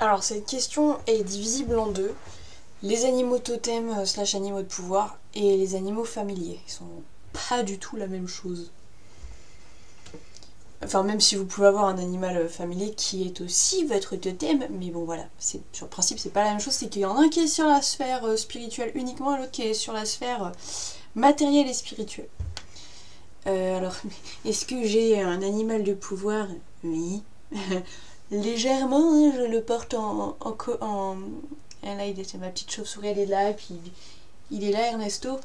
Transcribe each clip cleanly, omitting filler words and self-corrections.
Alors cette question est divisible en deux. Les animaux totems slash animaux de pouvoir et les animaux familiers. Ils sont pas du tout la même chose. Enfin, même si vous pouvez avoir un animal familier qui est aussi votre totem, mais bon voilà, sur le principe c'est pas la même chose, c'est qu'il y en a un qui est sur la sphère spirituelle uniquement et l'autre qui est sur la sphère matérielle et spirituelle. Alors, est-ce que j'ai un animal de pouvoir? Oui. Légèrement, hein, je le porte en. Ah, là, c'est ma petite chauve-souris, elle est là, et puis il est là, Ernesto.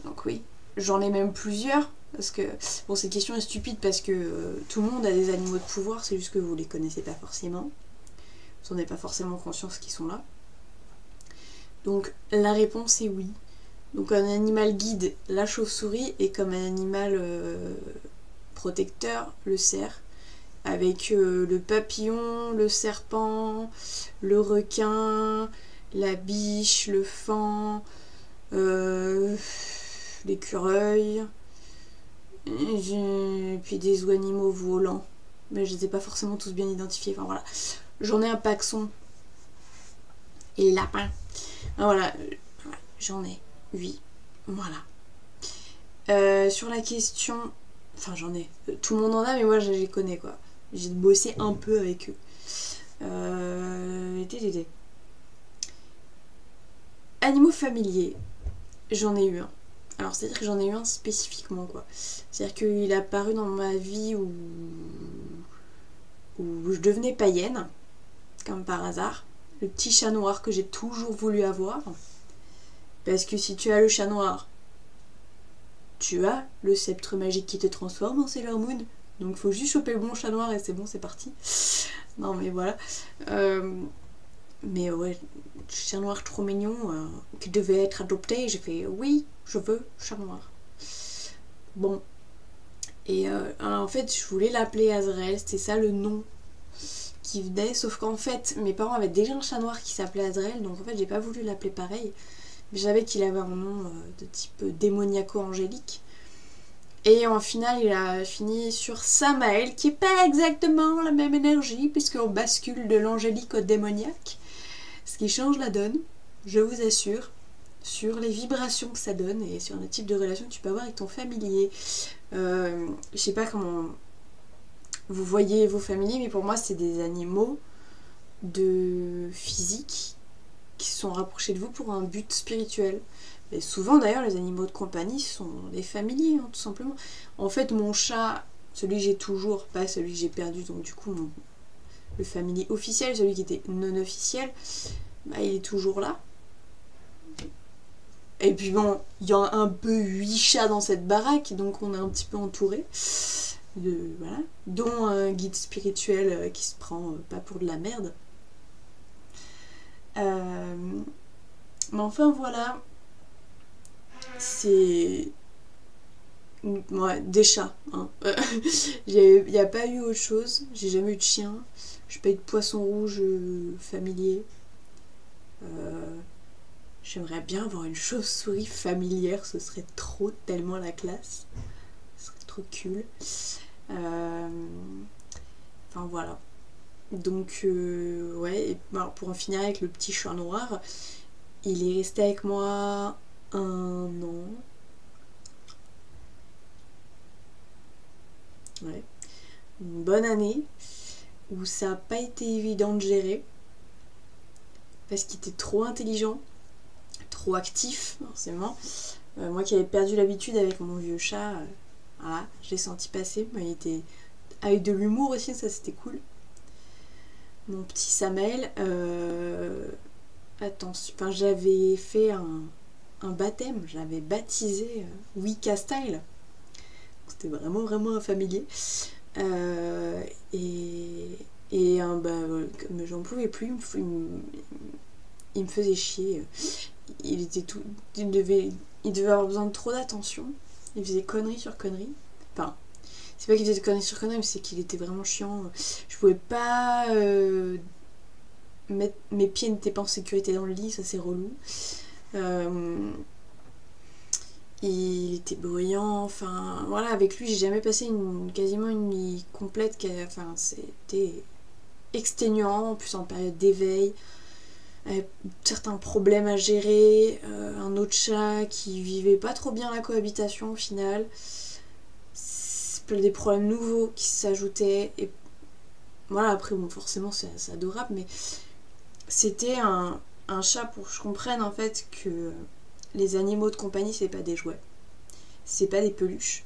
Donc oui, j'en ai même plusieurs. Parce que, bon, cette question est stupide parce que tout le monde a des animaux de pouvoir, c'est juste que vous les connaissez pas forcément. Vous n'en avez pas forcément conscience qu'ils sont là. Donc la réponse est oui. Donc un animal guide, la chauve-souris, et comme un animal protecteur, le cerf. Avec le papillon, le serpent, le requin, la biche, le faon, l'écureuil, et puis des animaux volants. Mais je ne les ai pas forcément tous bien identifiés. Enfin voilà. J'en ai un paxon. Et les lapins. Ah, voilà. J'en ai 8. Voilà. Sur la question. Enfin, j'en ai. Tout le monde en a, mais moi, je les connais, quoi. J'ai bossé un peu avec eux. Animaux familiers. J'en ai eu un. Alors, c'est-à-dire que j'en ai eu un spécifiquement, quoi. C'est-à-dire qu'il est apparu dans ma vie où je devenais païenne, comme par hasard. Le petit chat noir que j'ai toujours voulu avoir. Parce que si tu as le chat noir, tu as le sceptre magique qui te transforme en Sailor Moon. Donc faut juste choper le bon chat noir et c'est bon, c'est parti. Non mais voilà. Mais ouais, chat noir trop mignon qui devait être adopté. J'ai fait oui, je veux chat noir. Bon. Et en fait, je voulais l'appeler Azrael, c'était ça le nom qui venait. Sauf qu'en fait, mes parents avaient déjà un chat noir qui s'appelait Azrael, donc en fait, j'ai pas voulu l'appeler pareil. Mais je savais qu'il avait un nom de type démoniaco-angélique. Et en final, il a fini sur Samael, qui est pas exactement la même énergie, puisqu'on bascule de l'angélique au démoniaque. Ce qui change la donne, je vous assure, sur les vibrations que ça donne et sur le type de relation que tu peux avoir avec ton familier. Je sais pas comment vous voyez vos familiers, mais pour moi, c'est des animaux de physique qui se sont rapprochés de vous pour un but spirituel. Et souvent d'ailleurs les animaux de compagnie sont des familiers, hein, tout simplement. En fait mon chat, celui que j'ai toujours, pas celui que j'ai perdu, donc du coup le familier officiel, celui qui était non officiel, bah, il est toujours là. Et puis bon, il y a un peu 8 chats dans cette baraque, donc on est un petit peu entouré. Voilà. Dont un guide spirituel qui se prend pas pour de la merde. Mais enfin voilà, c'est ouais, des chats. Hein. Il n'y a pas eu autre chose. J'ai jamais eu de chien. J'ai pas eu de poisson rouge familier. J'aimerais bien avoir une chauve-souris familière. Ce serait trop, tellement la classe. Ce serait trop cool. Enfin voilà. Donc ouais. Et, alors, pour en finir avec le petit chat noir, il est resté avec moi 1 an. Ouais. Une bonne année où ça n'a pas été évident de gérer parce qu'il était trop intelligent, trop actif forcément. Moi qui avais perdu l'habitude avec mon vieux chat, voilà, je l'ai senti passer. Il était avec de l'humour aussi, ça c'était cool. Mon petit Samuel, attention, enfin, j'avais fait un baptême, j'avais baptisé Wicca Style. C'était vraiment vraiment un familier. Et comme j'en pouvais plus, il me faisait chier. Il était tout, il devait avoir besoin de trop d'attention. Il faisait connerie sur connerie. Enfin, c'est pas qu'il faisait connerie sur connerie, mais c'est qu'il était vraiment chiant. Je pouvais pas mettre mes pieds n'étaient pas en sécurité dans le lit, ça c'est relou. Il était bruyant, enfin voilà, avec lui j'ai jamais passé quasiment une nuit complète, enfin c'était exténuant, en plus en période d'éveil, avec certains problèmes à gérer, un autre chat qui vivait pas trop bien la cohabitation au final, des problèmes nouveaux qui s'ajoutaient, et voilà, après bon forcément c'est adorable, mais c'était un chat pour que je comprenne en fait que les animaux de compagnie c'est pas des jouets, c'est pas des peluches,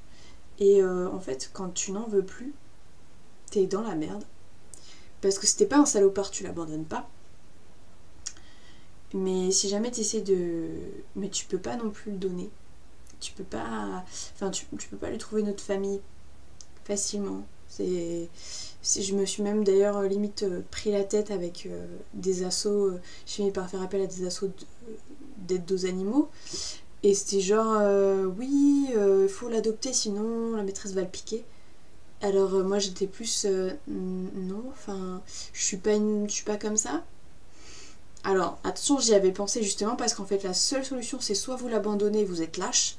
et en fait quand tu n'en veux plus, t'es dans la merde, parce que c'était pas un salopard, tu l'abandonnes pas. Mais si jamais tu essaies de... Mais tu peux pas non plus le donner. Tu peux pas... Enfin, tu peux pas lui trouver une autre famille facilement. Je me suis même d'ailleurs limite pris la tête avec des assos. J'ai fini par faire appel à des assos d'aide aux animaux. Et c'était genre, oui, il faut l'adopter sinon la maîtresse va le piquer. Alors moi j'étais plus, non, enfin, je suis pas comme ça. Alors, attention, j'y avais pensé justement parce qu'en fait, la seule solution, c'est soit vous l'abandonnez, vous êtes lâche,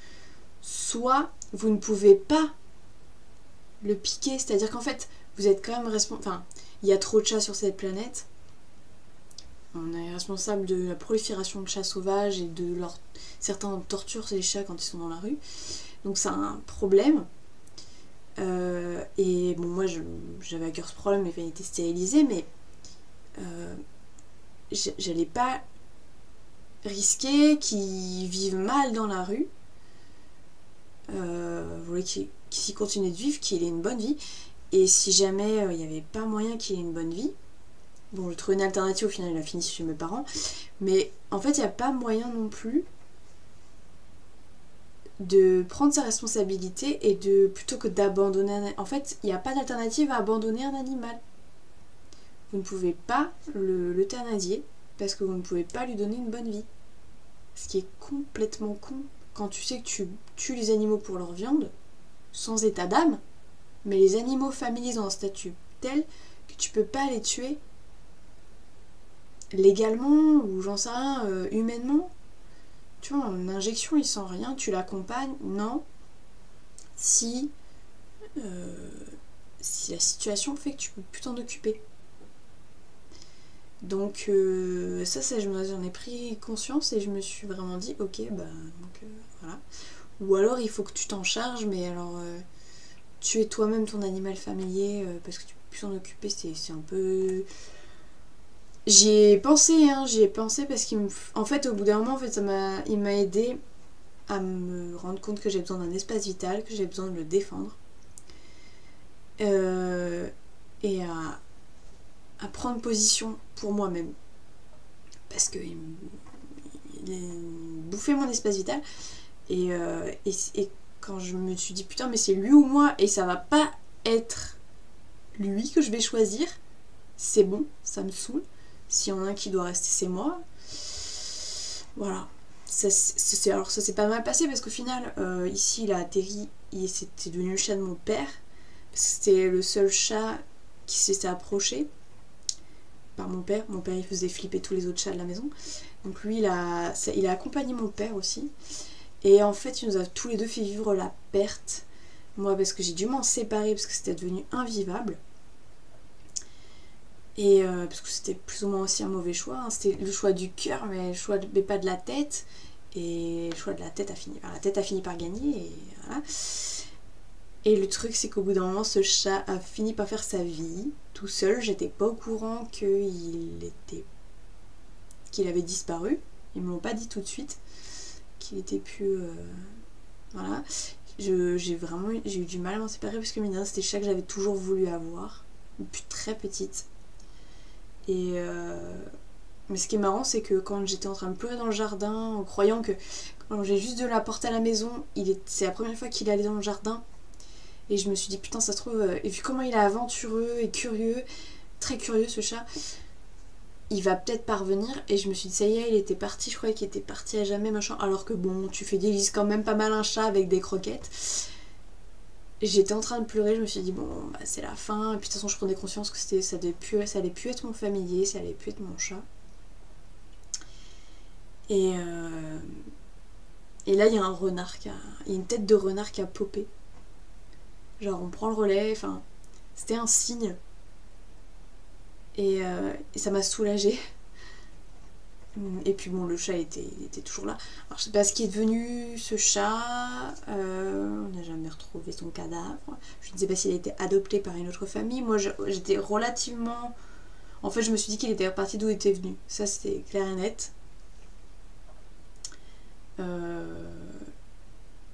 soit vous ne pouvez pas le piquer. C'est-à-dire qu'en fait, vous êtes quand même responsable... Enfin, il y a trop de chats sur cette planète. On est responsable de la prolifération de chats sauvages et de leur... Certains torturent les chats quand ils sont dans la rue. Donc c'est un problème. Et bon, moi, j'avais à cœur ce problème, mais il était stérilisé, mais... j'allais pas risquer qu'ils vivent mal dans la rue, qu'ils continuent de vivre, qu'il ait une bonne vie, et si jamais il n'y avait pas moyen qu'il ait une bonne vie, bon j'ai trouvé une alternative, au final il a fini chez mes parents, mais en fait il n'y a pas moyen non plus de prendre sa responsabilité et de, plutôt que d'abandonner en fait il n'y a pas d'alternative à abandonner un animal. Vous ne pouvez pas l'euthanasier parce que vous ne pouvez pas lui donner une bonne vie. Ce qui est complètement con quand tu sais que tu tues les animaux pour leur viande, sans état d'âme, mais les animaux familiers ont un statut tel que tu peux pas les tuer légalement ou j'en sais rien, humainement. Tu vois, une injection, il sent rien, tu l'accompagnes, non. Si la situation fait que tu peux plus t'en occuper. Donc ça j'en ai pris conscience et je me suis vraiment dit ok bah donc voilà. Ou alors il faut que tu t'en charges, mais alors tuer toi-même ton animal familier parce que tu peux plus t'en occuper, c'est un peu... J'y ai pensé parce qu'en fait au bout d'un moment en fait il m'a aidé à me rendre compte que j'ai besoin d'un espace vital, que j'ai besoin de le défendre et à prendre position pour moi-même parce que il bouffait mon espace vital et quand je me suis dit putain mais c'est lui ou moi et ça va pas être lui que je vais choisir, c'est bon, ça me saoule, s'il y en a un qui doit rester c'est moi, voilà. Alors ça s'est pas mal passé parce qu'au final ici il a atterri et c'était devenu le chat de mon père parce que c'était le seul chat qui s'était approché par mon père il faisait flipper tous les autres chats de la maison, donc lui il a accompagné mon père aussi, et en fait il nous a tous les deux fait vivre la perte, moi parce que j'ai dû m'en séparer parce que c'était devenu invivable, et parce que c'était plus ou moins aussi un mauvais choix, hein. C'était le choix du cœur mais pas de la tête, et le choix de la tête a fini par gagner, et voilà. Et le truc c'est qu'au bout d'un moment ce chat a fini par faire sa vie tout seul, j'étais pas au courant qu'il avait disparu, ils me l'ont pas dit tout de suite qu'il était plus voilà. J'ai eu du mal à m'en séparer parce que mine c'était le chat que j'avais toujours voulu avoir depuis très petite, et mais ce qui est marrant c'est que quand j'étais en train de pleurer dans le jardin en croyant que quand j'ai juste de la porter à la maison, c'est la première fois qu'il allait dans le jardin. Et je me suis dit putain ça se trouve, et vu comment il est aventureux et curieux, très curieux ce chat, il va peut-être pas revenir, et je me suis dit ça y est il était parti, je croyais qu'il était parti à jamais machin, alors que bon tu fidélises quand même pas mal un chat avec des croquettes. J'étais en train de pleurer, je me suis dit bon bah c'est la fin, et puis de toute façon je prenais conscience que ça allait plus être mon familier, ça allait plus être mon chat. Et là il y a un renard il y a une tête de renard qui a popé. Genre on prend le relais, enfin c'était un signe. Et ça m'a soulagée. Et puis bon, le chat il était toujours là. Alors je sais pas ce qui est devenu ce chat. On n'a jamais retrouvé son cadavre. Je ne sais pas s'il a été adopté par une autre famille. Moi j'étais relativement... En fait je me suis dit qu'il était reparti d'où il était venu. Ça c'était clair et net.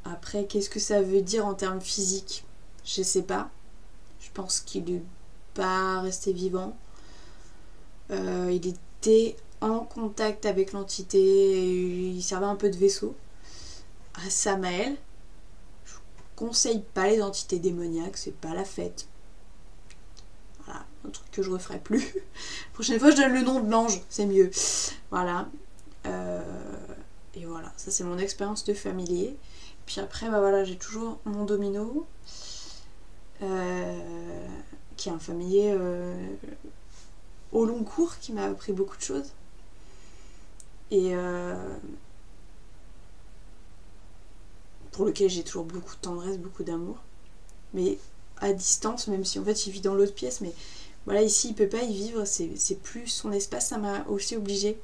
Après qu'est-ce que ça veut dire en termes physiques? Je sais pas. Je pense qu'il n'est pas resté vivant. Il était en contact avec l'entité, il servait un peu de vaisseau à Samael. Je vous conseille pas les entités démoniaques, c'est pas la fête. Voilà, un truc que je referai plus. La prochaine fois je donne le nom de l'ange, c'est mieux. Voilà. Et voilà, ça c'est mon expérience de familier. Puis après, bah voilà, j'ai toujours mon domino, qui est un familier au long cours, qui m'a appris beaucoup de choses. Et pour lequel j'ai toujours beaucoup de tendresse, beaucoup d'amour. Mais à distance, même si en fait il vit dans l'autre pièce, mais voilà, ici il peut pas y vivre, c'est plus son espace, ça m'a aussi obligée.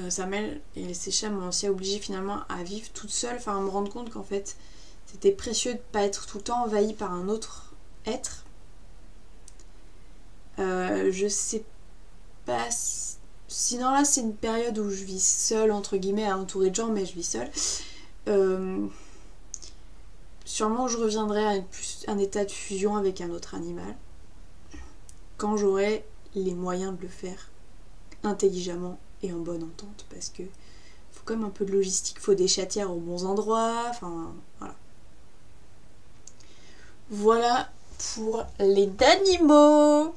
Samuel et ses chats m'ont aussi obligée finalement à vivre toute seule, enfin à me rendre compte qu'en fait c'était précieux de pas être tout le temps envahi par un autre être. Je sais pas si... Sinon là c'est une période où je vis seule, entre guillemets, entourée de gens, mais je vis seule. Sûrement je reviendrai à un état de fusion avec un autre animal quand j'aurai les moyens de le faire intelligemment et en bonne entente, parce que faut quand même un peu de logistique, faut des chatières aux bons endroits, enfin voilà. Voilà pour les animaux.